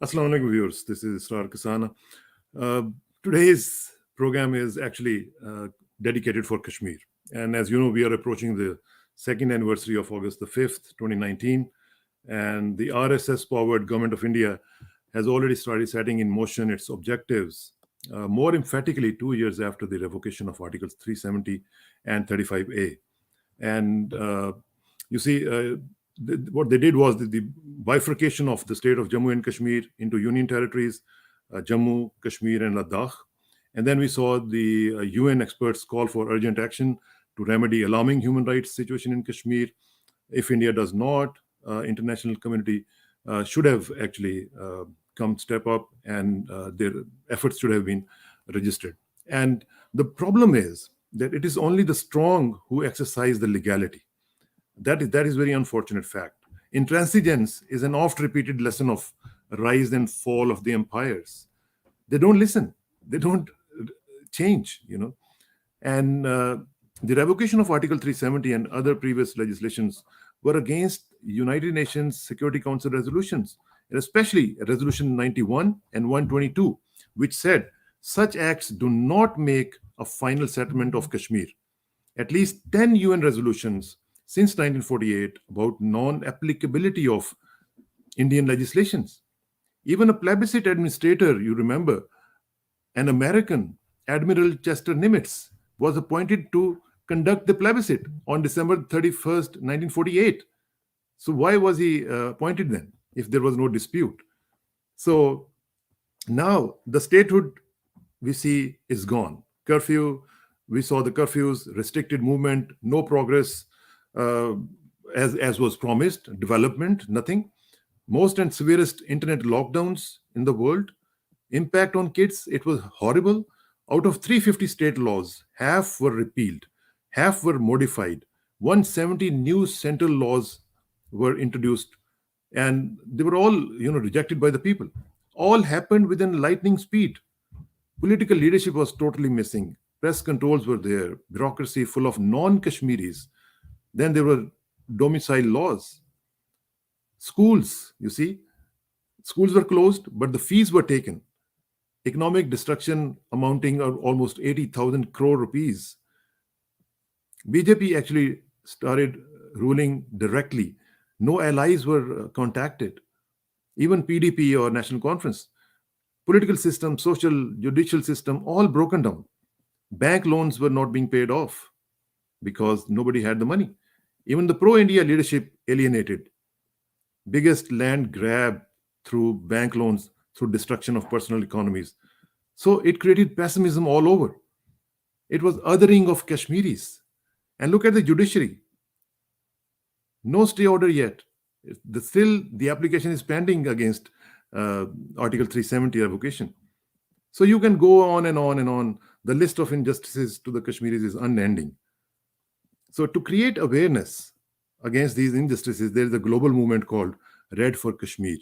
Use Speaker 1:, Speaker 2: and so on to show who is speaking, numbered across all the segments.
Speaker 1: Assalamu alaikum viewers, this is Israr Kasana. Uh, Today's program is actually dedicated for Kashmir. And as you know, we are approaching the second anniversary of August the 5th, 2019. And the RSS-powered government of India has already started setting in motion its objectives more emphatically 2 years after the revocation of Articles 370 and 35A. And you see, what they did was the bifurcation of the state of Jammu and Kashmir into union territories, Jammu, Kashmir, and Ladakh. And then we saw the UN experts call for urgent action to remedy alarming human rights situation in Kashmir. If India does not, international community should have actually come step up, and their efforts should have been registered. And the problem is that it is only the strong who exercise the legality. That is very unfortunate fact. Intransigence is an oft-repeated lesson of rise and fall of the empires. They don't listen. They don't change. And the revocation of Article 370 and other previous legislations were against United Nations Security Council resolutions, and especially Resolution 91 and 122, which said such acts do not make a final settlement of Kashmir. At least 10 UN resolutions since 1948 about non-applicability of Indian legislations. Even a plebiscite administrator, you remember, an American, Admiral Chester Nimitz, was appointed to conduct the plebiscite on December 31st, 1948. So why was he appointed then, if there was no dispute? So now the statehood we see is gone. Curfew, we saw the curfews, restricted movement, no progress, as was promised, development, nothing. Most and severest internet lockdowns in the world. Impact on kids, it was horrible. Out of 350 state laws, half were repealed, half were modified. 170 new central laws were introduced, and they were all, rejected by the people. All happened within lightning speed. Political leadership was totally missing. Press controls were there. Bureaucracy full of non-Kashmiris. Then there were domicile laws. Schools, you see, schools were closed, but the fees were taken. Economic destruction amounting of almost 80,000 crore rupees. BJP actually started ruling directly. No allies were contacted. Even PDP or National Conference. Political system, social, judicial system, all broken down. Bank loans were not being paid off because nobody had the money. Even the pro-India leadership alienated. Biggest land grab through bank loans, through destruction of personal economies. So it created pessimism all over. It was othering of Kashmiris. And look at the judiciary. No stay order yet. Still, the application is pending against Article 370 revocation. So you can go on and on and on. The list of injustices to the Kashmiris is unending. So to create awareness against these injustices, there is a global movement called Red for Kashmir.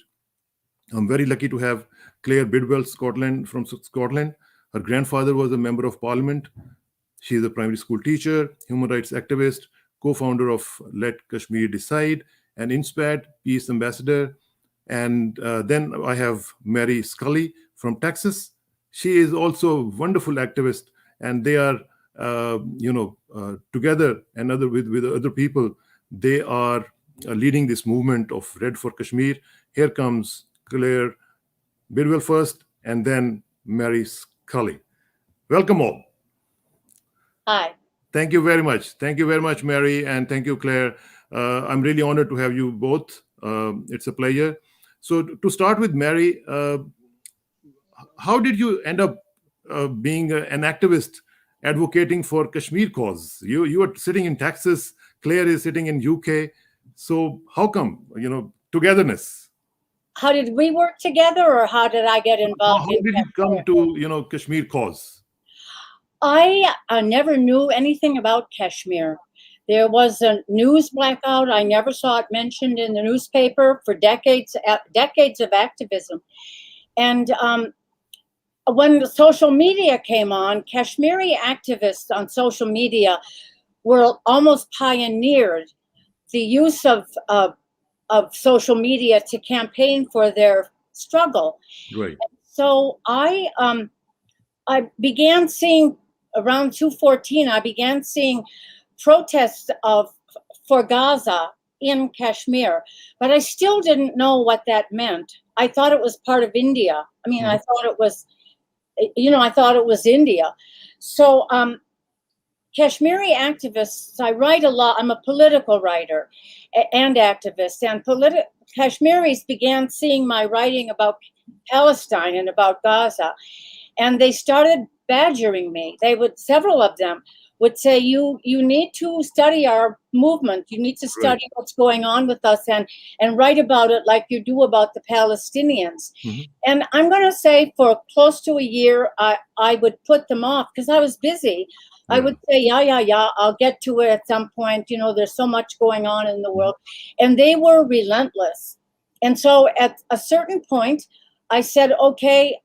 Speaker 1: I'm very lucky to have Claire Bidwell from Scotland. Her grandfather was a member of parliament. She is a primary school teacher, human rights activist, co-founder of Let Kashmir Decide, and INSPAD, peace ambassador. And then I have Mary Scully from Texas. She is also a wonderful activist, and they are, together and with other people, they are leading this movement of Red for Kashmir. Here comes Claire Bidwell first, and then Mary Scully. Welcome all.
Speaker 2: Hi.
Speaker 1: Thank you very much. Thank you very much, Mary, and thank you, Claire. I'm really honored to have you both. It's a pleasure. So to start with, Mary, how did you end up being an activist advocating for Kashmir cause? You are sitting in Texas, Claire is sitting in UK. So how come, togetherness?
Speaker 2: How did we work together, or how did I get involved?
Speaker 1: How did you come to, Kashmir cause?
Speaker 2: I never knew anything about Kashmir. There was a news blackout. I never saw it mentioned in the newspaper for decades of activism. And when the social media came on, Kashmiri activists on social media were almost pioneered the use of social media to campaign for their struggle.
Speaker 1: Right.
Speaker 2: So I began seeing around 214. I began seeing protests for Gaza in Kashmir, but I still didn't know what that meant. I thought it was part of India. I mean, I thought it was, I thought it was India. So Kashmiri activists, I write a lot. I'm a political writer and activist, and Kashmiris began seeing my writing about Palestine and about Gaza, and they started badgering me. Several of them would say, you need to study our movement. You need to study what's going on with us and write about it like you do about the Palestinians. And I'm going to say for close to a year, I would put them off because I was busy. I would say, yeah, I'll get to it at some point. There's so much going on in the world. And they were relentless. And so at a certain point, I said, okay,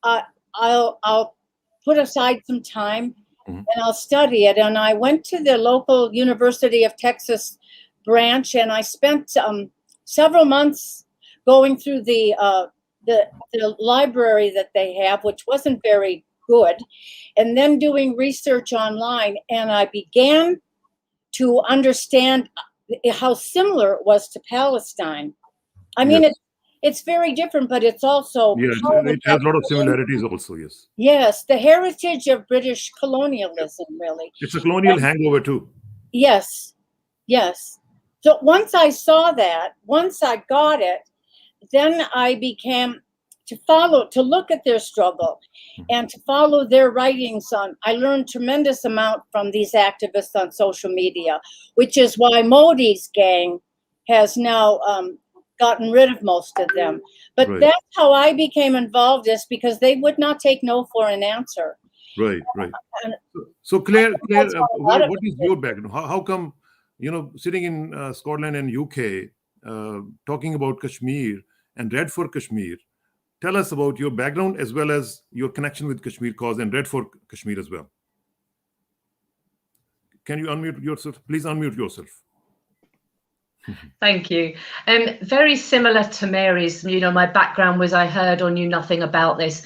Speaker 2: I'll put aside some time and I'll study it. And I went to the local University of Texas branch, and I spent several months going through the library that they have, which wasn't very good, and then doing research online. And I began to understand how similar it was to Palestine. I mean, it's very different, but it's also
Speaker 1: it has a lot of similarities also.
Speaker 2: Yes, the heritage of British colonialism, really.
Speaker 1: It's a colonial hangover too.
Speaker 2: Yes. So once I saw that, once I got it, then I began to look at their struggle and to follow their writings on. I learned tremendous amount from these activists on social media, which is why Modi's gang has now gotten rid of most of them. But that's how I became involved, is because they would not take no for an answer.
Speaker 1: Right. So Claire, what is your background? How come, sitting in Scotland and UK, talking about Kashmir and Red for Kashmir? Tell us about your background as well as your connection with Kashmir cause and Red for Kashmir as well. Can you unmute yourself? Please unmute yourself.
Speaker 3: Thank you. Very similar to Mary's, my background was I heard or knew nothing about this.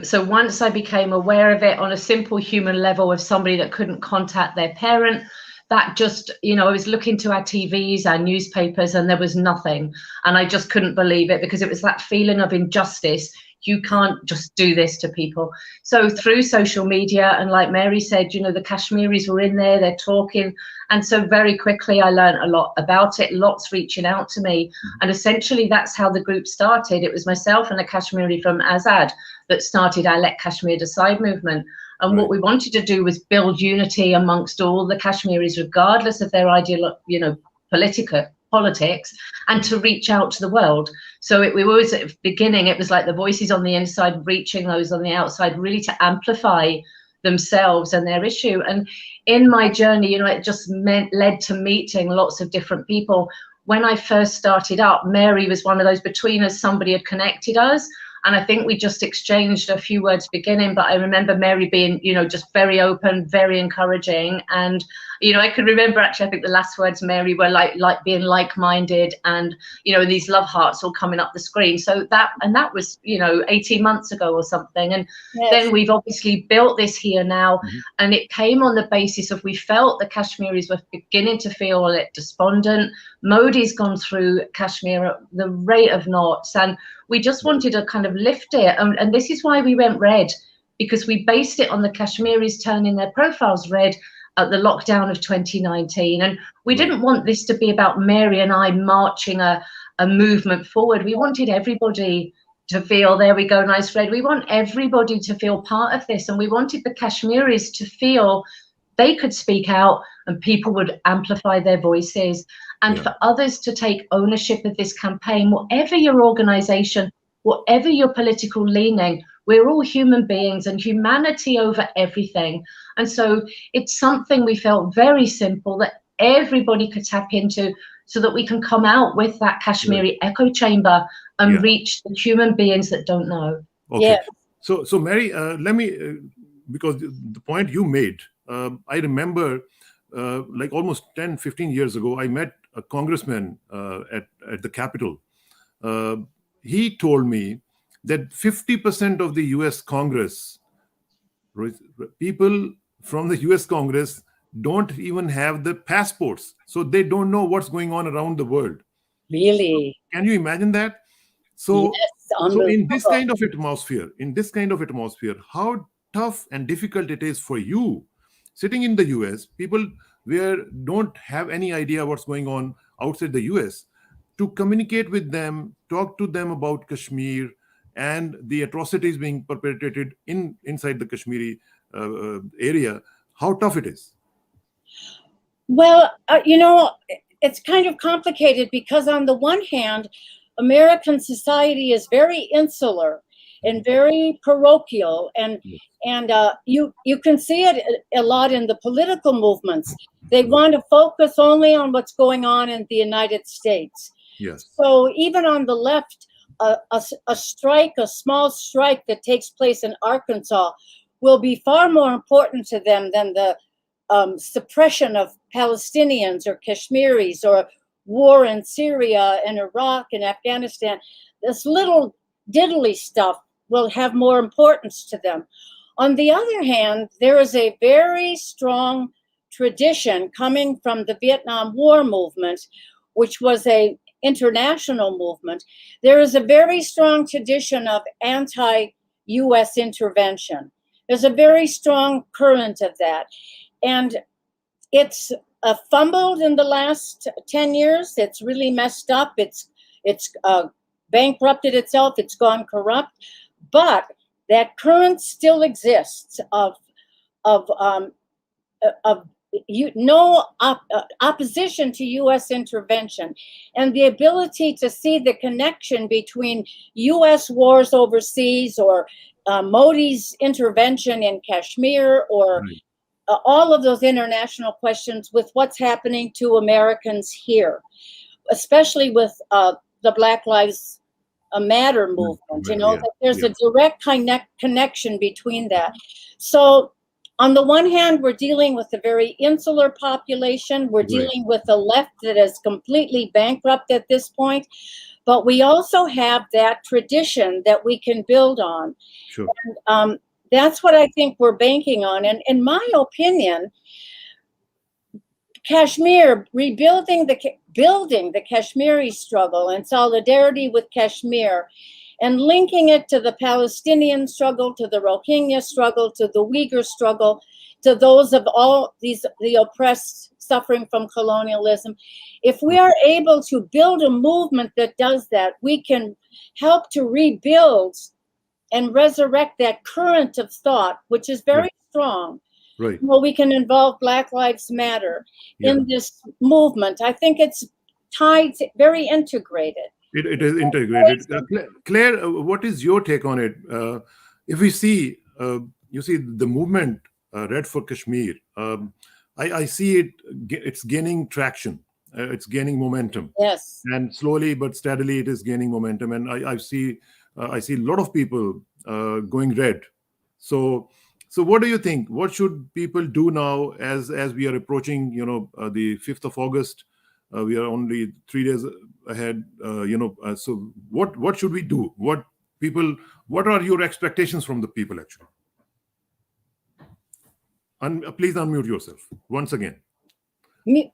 Speaker 3: So once I became aware of it on a simple human level of somebody that couldn't contact their parent, that just, I was looking to our TVs, our newspapers, and there was nothing. And I just couldn't believe it, because it was that feeling of injustice. You can't just do this to people. So through social media, and like Mary said, the Kashmiris were in there, they're talking. And so very quickly I learned a lot about it, lots reaching out to me. And essentially that's how the group started. It was myself and a Kashmiri from Azad that started our Let Kashmir Decide movement. And what we wanted to do was build unity amongst all the Kashmiris, regardless of their politics, and to reach out to the world. So we always, at the beginning, it was like the voices on the inside reaching those on the outside, really to amplify themselves and their issue. And in my journey, it just led to meeting lots of different people. When I first started up, Mary was one of those between us. Somebody had connected us. And I think we just exchanged a few words beginning, but I remember Mary being, just very open, very encouraging. And, I could remember actually, I think the last words, Mary, were like being like-minded, and, these love hearts all coming up the screen. So that was, 18 months ago or something. And then we've obviously built this here now. And it came on the basis of, we felt the Kashmiris were beginning to feel despondent. Modi's gone through Kashmir at the rate of knots, and we just wanted to kind of lift it. And this is why we went red, because we based it on the Kashmiris turning their profiles red at the lockdown of 2019. And we didn't want this to be about Mary and I marching a movement forward. We wanted everybody to feel, there we go, nice red. We want everybody to feel part of this. And we wanted the Kashmiris to feel they could speak out and people would amplify their voices. And for others to take ownership of this campaign, whatever your organization, whatever your political leaning, we're all human beings, and humanity over everything. And so it's something we felt very simple that everybody could tap into, so that we can come out with that Kashmiri echo chamber and reach the human beings that don't know.
Speaker 1: Okay. So Mary, let me, because the point you made, I remember like almost 10, 15 years ago, I met a congressman at the Capitol. he told me that 50% of the US Congress, people from the US Congress, don't even have the passports. So they don't know what's going on around the world.
Speaker 2: Really?
Speaker 1: Can you imagine that?
Speaker 2: Yes,
Speaker 1: So in this
Speaker 2: unbelievable.
Speaker 1: kind of atmosphere, how tough and difficult it is for you sitting in the US, people where don't have any idea what's going on outside the US, to communicate with them, talk to them about Kashmir and the atrocities being perpetrated inside the Kashmiri area, how tough it is.
Speaker 2: Well, it's kind of complicated because on the one hand, American society is very insular and very parochial, and
Speaker 1: Yes.
Speaker 2: you can see it a lot in the political movements. They want to focus only on what's going on in the United States.
Speaker 1: Yes.
Speaker 2: So even on the left, a strike, a small strike that takes place in Arkansas, will be far more important to them than the suppression of Palestinians or Kashmiris or war in Syria and Iraq and Afghanistan. This little diddly stuff will have more importance to them. On the other hand, there is a very strong tradition coming from the Vietnam War movement, which was a international movement. There is a very strong tradition of anti-US intervention. There's a very strong current of that. And it's fumbled in the last 10 years. It's really messed up. It's bankrupted itself. It's gone corrupt. But that current still exists of opposition to U.S. intervention, and the ability to see the connection between U.S. wars overseas or Modi's intervention in Kashmir or all of those international questions with what's happening to Americans here, especially with the Black Lives Matter movement. That there's a direct connection between that. So on the one hand, we're dealing with a very insular population. We're dealing with a left that is completely bankrupt at this point. But we also have that tradition that we can build on.
Speaker 1: Sure.
Speaker 2: And that's what I think we're banking on. And in my opinion, Kashmir, building the Kashmiri struggle in solidarity with Kashmir, and linking it to the Palestinian struggle, to the Rohingya struggle, to the Uyghur struggle, to those of all the oppressed suffering from colonialism. If we are able to build a movement that does that, we can help to rebuild and resurrect that current of thought, which is very strong.
Speaker 1: Right.
Speaker 2: Well, we can involve Black Lives Matter in this movement. I think it's tied, very integrated.
Speaker 1: It is integrated. Claire, what is your take on it? If we see, you see the movement Red for Kashmir, I see it's gaining traction. It's gaining momentum.
Speaker 2: Yes.
Speaker 1: And slowly but steadily it is gaining momentum. And I see a lot of people going red. So what do you think? What should people do now as we are approaching, the 5th of August? We are only 3 days ahead. So what should we do? What are your expectations from the people actually? Please unmute yourself once again.
Speaker 3: What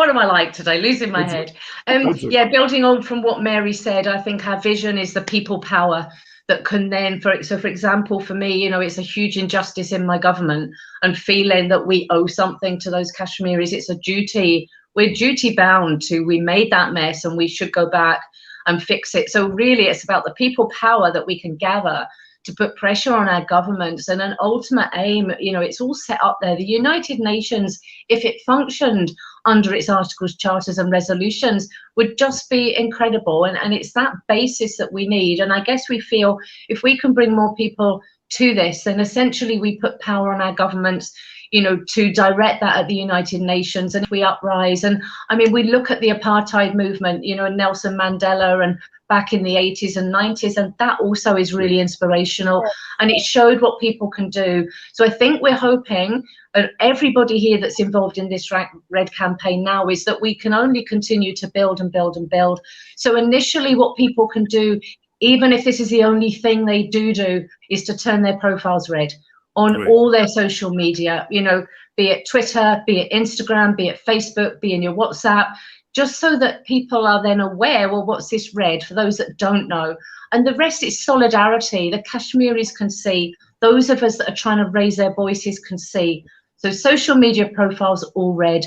Speaker 3: am I like today? Losing my head. Building on from what Mary said, I think our vision is the people power that can then, for example, for me, it's a huge injustice in my government and feeling that we owe something to those Kashmiris. It's a duty. We're duty bound to, we made that mess and we should go back and fix it. So really it's about the people power that we can gather to put pressure on our governments, and an ultimate aim, it's all set up there. The United Nations, if it functioned under its articles, charters and resolutions, would just be incredible. And it's that basis that we need. And I guess we feel if we can bring more people to this, then essentially we put power on our governments, to direct that at the United Nations. And if we uprise, and I mean, we look at the apartheid movement, and Nelson Mandela and back in the 80s and 90s, and that also is really inspirational, and it showed what people can do. So I think we're hoping, everybody here that's involved in this Red campaign now, is that we can only continue to build and build and build. So initially what people can do, even if this is the only thing they do, is to turn their profiles red on all their social media, you know, be it Twitter, be it Instagram, be it Facebook, be in your WhatsApp, just so that people are then aware, well, what's this red, for those that don't know. And the rest is solidarity. The Kashmiris can see, those of us that are trying to raise their voices can see. So social media profiles all red.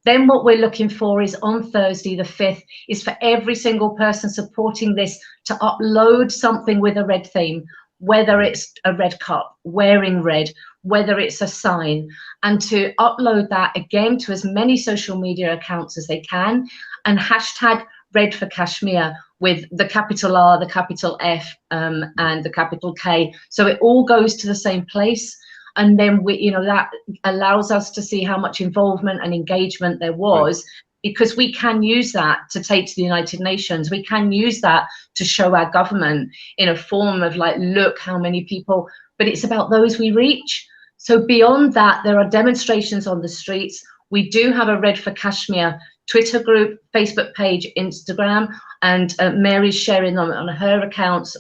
Speaker 3: Then what we're looking for is on Thursday, the 5th, is for every single person supporting this to upload something with a red theme, whether it's a red cup, wearing red, whether it's a sign, and to upload that again to as many social media accounts as they can, and hashtag Red for Kashmir with the capital R, the capital F, and the capital K. So it all goes to the same place. And then we, you know, that allows us to see how much involvement and engagement there was, because we can use that to take to the United Nations. We can use that to show our government in a form of like, look how many people, but it's about those we reach. So beyond that, there are demonstrations on the streets. We do have a Red for Kashmir Twitter group, Facebook page, Instagram, and Mary's sharing on her accounts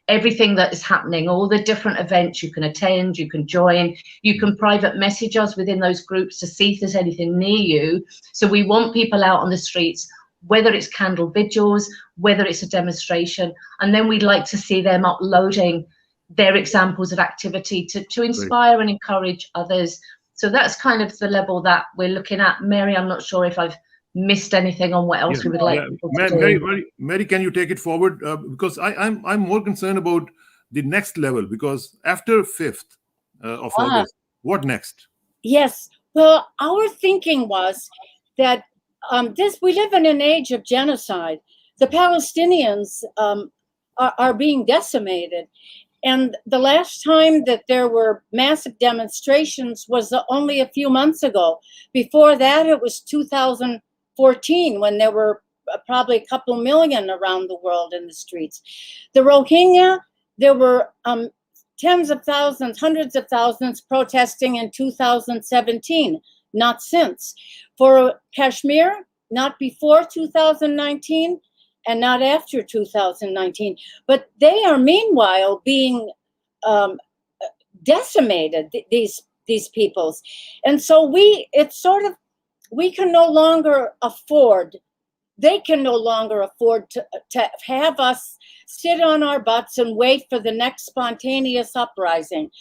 Speaker 3: everything that is happening, all the different events you can attend, you can join, you can private message us within those groups to see if there's anything near you. So we want people out on the streets, whether it's candle vigils, whether it's a demonstration, and then we'd like to see them uploading their examples of activity to inspire and encourage others. So that's kind of the level that we're looking at. Mary, I'm not sure if I've missed anything on what else we would like people to do.
Speaker 1: Mary, can you take it forward? Because I'm more concerned about the next level, because after 5th of August, what next?
Speaker 2: Yes. Well, our thinking was that we live in an age of genocide. The Palestinians are being decimated. And the last time that there were massive demonstrations was only a few months ago. Before that, it was 2014, when there were probably a couple million around the world in the streets. The Rohingya, there were tens of thousands, hundreds of thousands protesting in 2017, not since. For Kashmir, not before 2019, and not after 2019, but they are meanwhile being decimated, these peoples. And so we can no longer afford, they can no longer afford to have us sit on our butts and wait for the next spontaneous uprising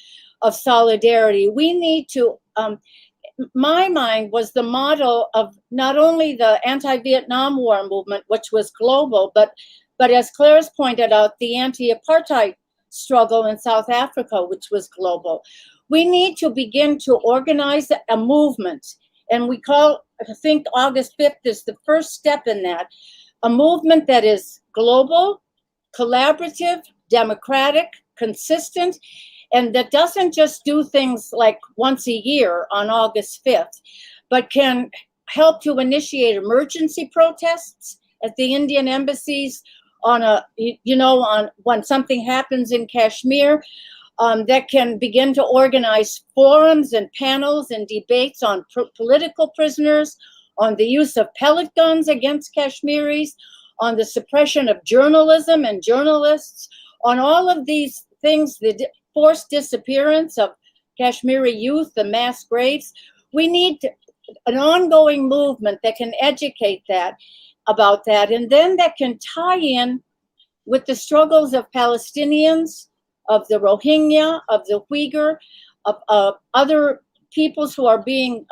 Speaker 2: of solidarity. We need to, my mind was the model of not only the anti-Vietnam War movement, which was global, but as Claire's pointed out, the anti-apartheid struggle in South Africa, which was global. We need to begin to organize a movement, and I think August 5th is the first step in that, a movement that is global, collaborative, democratic, consistent, and that doesn't just do things like once a year on August 5th, but can help to initiate emergency protests at the Indian embassies on when something happens in Kashmir, that can begin to organize forums and panels and debates on political prisoners, on the use of pellet guns against Kashmiris, on the suppression of journalism and journalists, on all of these things, the forced disappearance of Kashmiri youth, the mass graves. We need an ongoing movement that can educate about that, and then that can tie in with the struggles of Palestinians, of the Rohingya, of the Uyghur, of other peoples who are being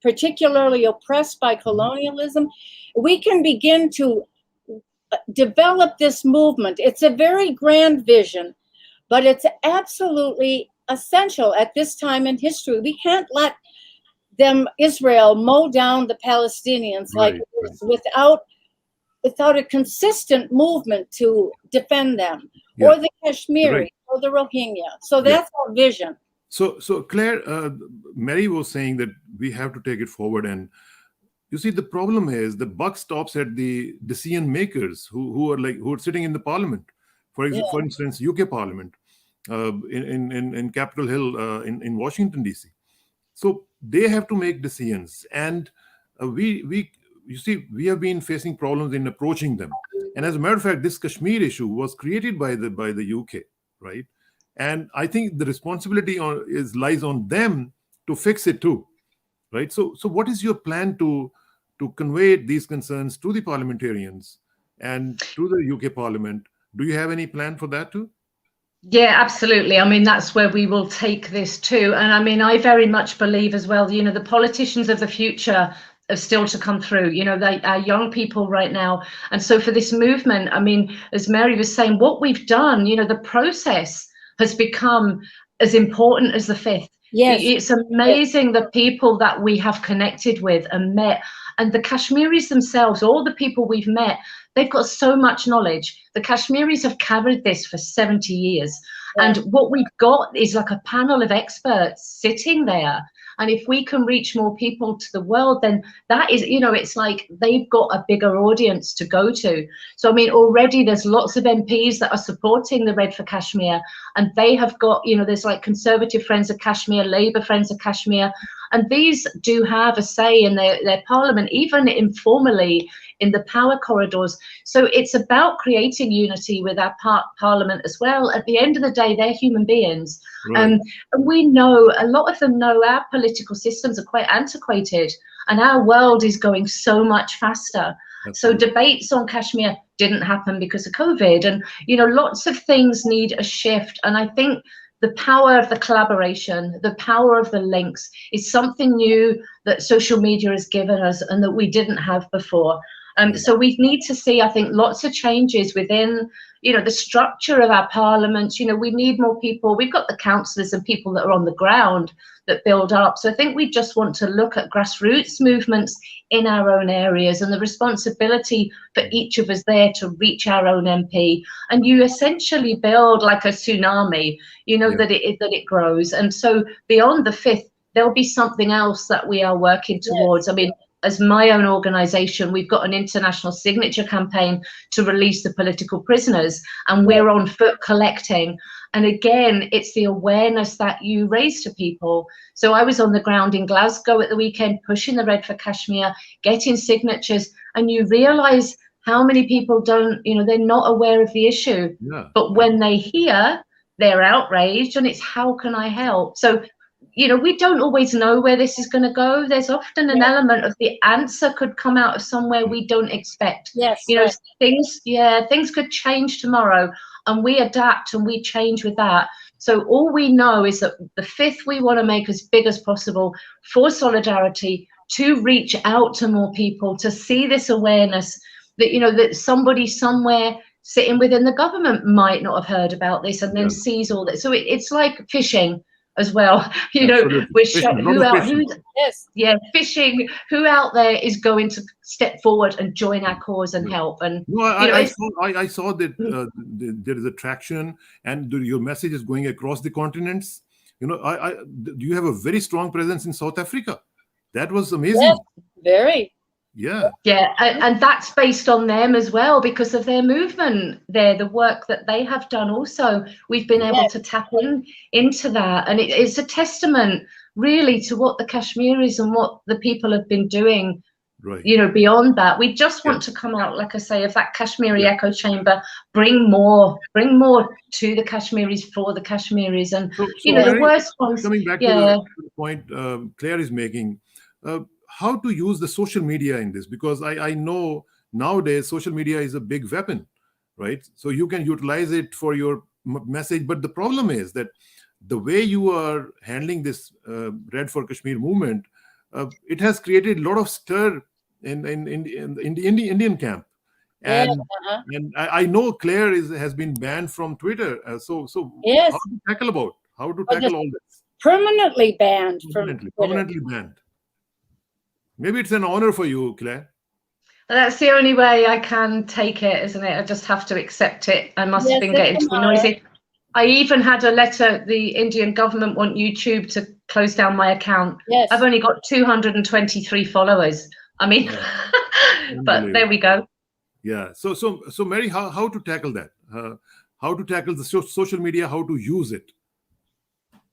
Speaker 2: particularly oppressed by colonialism. We can begin to develop this movement. It's a very grand vision, but it's absolutely essential at this time in history. We can't let Israel mow down the Palestinians without a consistent movement to defend them, or the Kashmiri, or the Rohingya. So that's our vision.
Speaker 1: So Claire, Mary was saying that we have to take it forward, and you see, the problem is the buck stops at the decision makers who are sitting in the parliament. For instance, UK Parliament, in Capitol Hill, in Washington DC. So they have to make decisions, and we you see, we have been facing problems in approaching them. And as a matter of fact, this Kashmir issue was created by the UK, right? And I think the responsibility lies on them to fix it too, right? So what is your plan to convey these concerns to the parliamentarians and to the UK Parliament? Do you have any plan for that too?
Speaker 3: Yeah, absolutely. I mean, that's where we will take this to. And I mean, I very much believe as well, the politicians of the future are still to come through. They are young people right now. And so for this movement, I mean, as Mary was saying, what we've done, the process has become as important as the fifth.
Speaker 2: Yes.
Speaker 3: It's amazing the people that we have connected with and met. And the Kashmiris themselves, all the people we've met, they've got so much knowledge. The Kashmiris have carried this for 70 years.
Speaker 2: Yeah.
Speaker 3: And what we've got is like a panel of experts sitting there. And if we can reach more people to the world, then that is, it's like they've got a bigger audience to go to. So, I mean, already there's lots of MPs that are supporting the Red for Kashmir. And they have got, there's like Conservative Friends of Kashmir, Labour Friends of Kashmir. And these do have a say in their parliament, even informally in the power corridors. So it's about creating unity with our parliament as well. At the end of the day, they're human beings.
Speaker 1: Right.
Speaker 3: And we know, a lot of them know our political systems are quite antiquated and our world is going so much faster.
Speaker 1: Absolutely.
Speaker 3: So debates on Kashmir didn't happen because of COVID. And, lots of things need a shift. And I think the power of the collaboration, the power of the links is something new that social media has given us and that we didn't have before. So we need to see, I think, lots of changes within, the structure of our parliaments. We need more people. We've got the councillors and people that are on the ground that build up. So I think we just want to look at grassroots movements in our own areas and the responsibility for each of us there to reach our own MP. And you essentially build like a tsunami, that it grows. And so beyond the fifth, there'll be something else that we are working towards. I mean, as my own organisation, we've got an international signature campaign to release the political prisoners, and we're on foot collecting. And again, it's the awareness that you raise to people. So I was on the ground in Glasgow at the weekend, pushing the Red for Kashmir, getting signatures, and you realise how many people don't, they're not aware of the issue.
Speaker 1: Yeah.
Speaker 3: But when they hear, they're outraged, and it's how can I help? So we don't always know where this is going to go. There's often an element of the answer could come out of somewhere we don't expect.
Speaker 2: Yes.
Speaker 3: Things could change tomorrow, and we adapt and we change with that. So all we know is that the fifth we want to make as big as possible for solidarity, to reach out to more people, to see this awareness that, that somebody somewhere sitting within the government might not have heard about this and then sees all this. So it's like fishing as well, fishing, who out there is going to step forward and join our cause and help. And
Speaker 1: I saw that there is a traction, and your message is going across the continents. You have a very strong presence in South Africa. That was amazing.
Speaker 2: Yes, very.
Speaker 1: Yeah,
Speaker 3: and that's based on them as well, because of their movement there, the work that they have done. Also, we've been able to tap into that, and it's a testament really to what the Kashmiris and what the people have been doing.
Speaker 1: Right.
Speaker 3: Beyond that, we just want to come out, like I say, of that Kashmiri echo chamber, bring more to the Kashmiris, for the Kashmiris. And the worst ones.
Speaker 1: Coming back to the point Claire is making. How to use the social media in this, because I know nowadays social media is a big weapon, right? So you can utilize it for your message, but the problem is that the way you are handling this Red for Kashmir movement, it has created a lot of stir in the Indian camp, and I know Claire has been banned from Twitter. So how to tackle all this?
Speaker 2: Permanently banned from Twitter.
Speaker 1: Permanently banned. Maybe it's an honor for you, Claire.
Speaker 3: That's the only way I can take it, isn't it? I just have to accept it. I must have been getting too noisy. I even had a letter. The Indian government want YouTube to close down my account.
Speaker 2: Yes.
Speaker 3: I've only got 223 followers. I mean, but there we go.
Speaker 1: Yeah. So Mary, how to tackle that? How to tackle the social media? How to use it?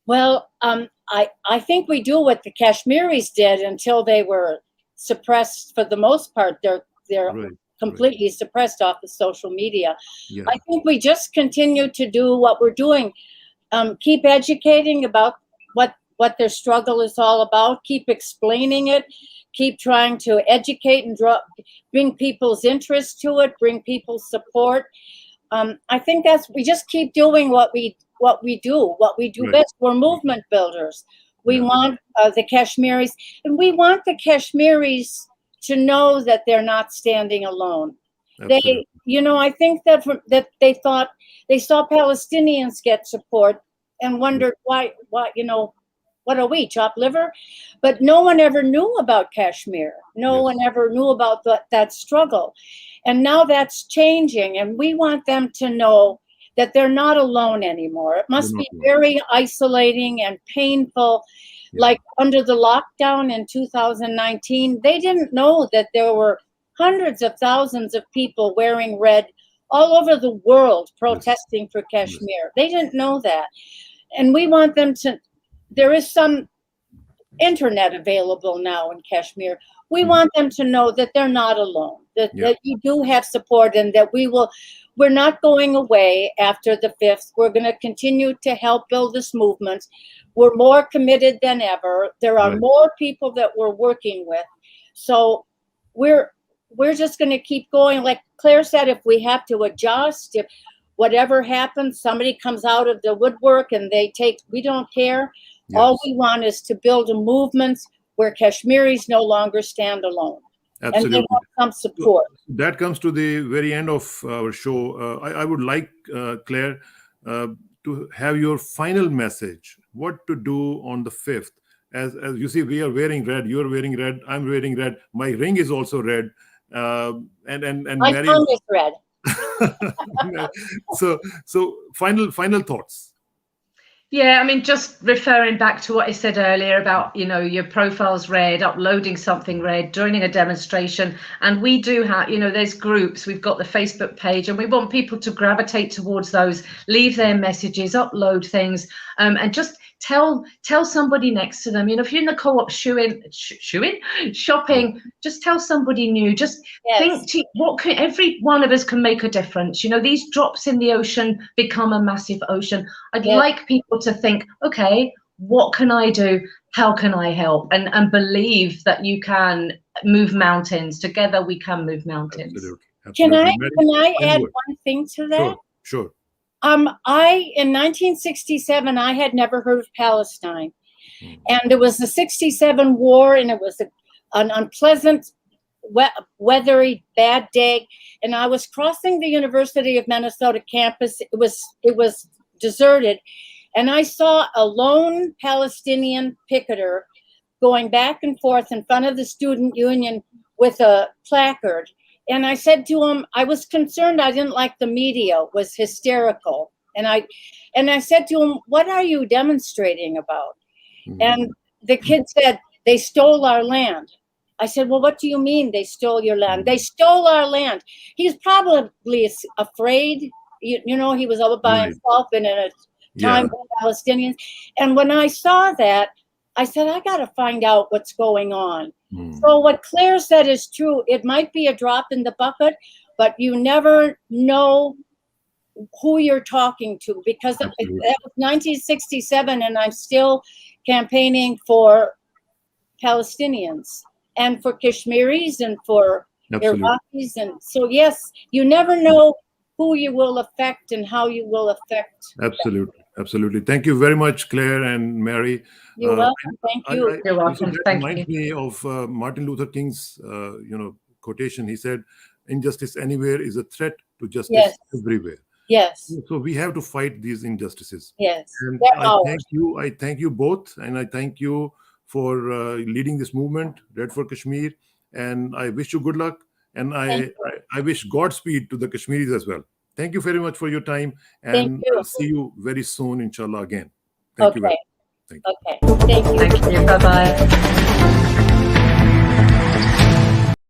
Speaker 2: Well, I think we do what the Kashmiris did until they were suppressed. For the most part, they're
Speaker 1: Right.
Speaker 2: completely suppressed off the social media.
Speaker 1: Yeah.
Speaker 2: I think we just continue to do what we're doing. Keep educating about what their struggle is all about. Keep explaining it. Keep trying to educate and bring people's interest to it. Bring people's support. I think we just keep doing what we do
Speaker 1: Right.
Speaker 2: best. We're movement builders. We
Speaker 1: Yeah.
Speaker 2: want the Kashmiris, and we want the Kashmiris to know that they're not standing alone.
Speaker 1: Absolutely.
Speaker 2: I think that they thought they saw Palestinians get support and wondered why, what are we, chopped liver? But no one ever knew about Kashmir. No
Speaker 1: Yes.
Speaker 2: one ever knew about that struggle. And now that's changing, and we want them to know that they're not alone anymore. It must
Speaker 1: They're
Speaker 2: be
Speaker 1: not alone.
Speaker 2: very isolating and painful.
Speaker 1: Yeah.
Speaker 2: Like under the lockdown in 2019, they didn't know that there were hundreds of thousands of people wearing red all over the world protesting for Kashmir. They didn't know that. And we want them to, there is some internet available now in Kashmir. We want them to know that they're not alone, that you do have support, and that we're not going away after the 5th. We're going to continue to help build this movement. We're more committed than ever. There are more people that we're working with. So we're just going to keep going. Like Claire said, if we have to adjust, if whatever happens, somebody comes out of the woodwork and we don't care.
Speaker 1: Yes.
Speaker 2: All we want is to build a movement where Kashmiris no longer stand alone.
Speaker 1: Absolutely.
Speaker 2: And they want some support.
Speaker 1: So that comes to the very end of our show. I would like, Claire, to have your final message. What to do on the 5th? As you see, we are wearing red. You are wearing red. I'm wearing red. My ring is also red. And
Speaker 2: My
Speaker 1: Mary,
Speaker 2: tongue is red.
Speaker 1: so final thoughts.
Speaker 3: Yeah, I mean, just referring back to what I said earlier about, your profile's red, uploading something red, joining a demonstration. And we do have, there's groups, we've got the Facebook page, and we want people to gravitate towards those, leave their messages, upload things, and just tell somebody next to them. If you're in the co-op shopping, just tell somebody new. Just think every one of us can make a difference. These drops in the ocean become a massive ocean. I'd like people to think, okay, what can I do? How can I help? And believe that you can move mountains. Together we can move mountains.
Speaker 1: Absolutely.
Speaker 2: Can I add one thing to that?
Speaker 1: Sure.
Speaker 2: In 1967, I had never heard of Palestine. And it was the 67 war, and it was an unpleasant, weathery, bad day. And I was crossing the University of Minnesota campus. It was deserted. And I saw a lone Palestinian picketer going back and forth in front of the student union with a placard. And I said to him, I was concerned. I didn't like the media, was hysterical. And I said to him, what are you demonstrating about? And the kid said, they stole our land. I said, well, what do you mean they stole your land? They stole our land. He's probably afraid. He was all by himself and in a time with Palestinians. And when I saw that, I said, I got to find out what's going on. So what Claire said is true. It might be a drop in the bucket, but you never know who you're talking to, because that was 1967, and I'm still campaigning for Palestinians and for Kashmiris and for Iraqis. And so, yes, you never know who you will affect and how you will affect.
Speaker 1: Absolutely. Thank you very much, Claire and Mary.
Speaker 2: You're welcome. Thank you.
Speaker 3: You're welcome.
Speaker 1: That reminds me of Martin Luther King's, quotation. He said, "Injustice anywhere is a threat to justice everywhere."
Speaker 2: Yes.
Speaker 1: So we have to fight these injustices.
Speaker 2: Yes.
Speaker 1: And I thank you both, and I thank you for leading this movement, Red for Kashmir. And I wish you good luck. And I wish Godspeed to the Kashmiris as well. Thank you very much for your time, and I'll see you very soon, inshallah, again. Thank you very much.
Speaker 2: Okay. Thank you.
Speaker 3: Thank you. Bye-bye.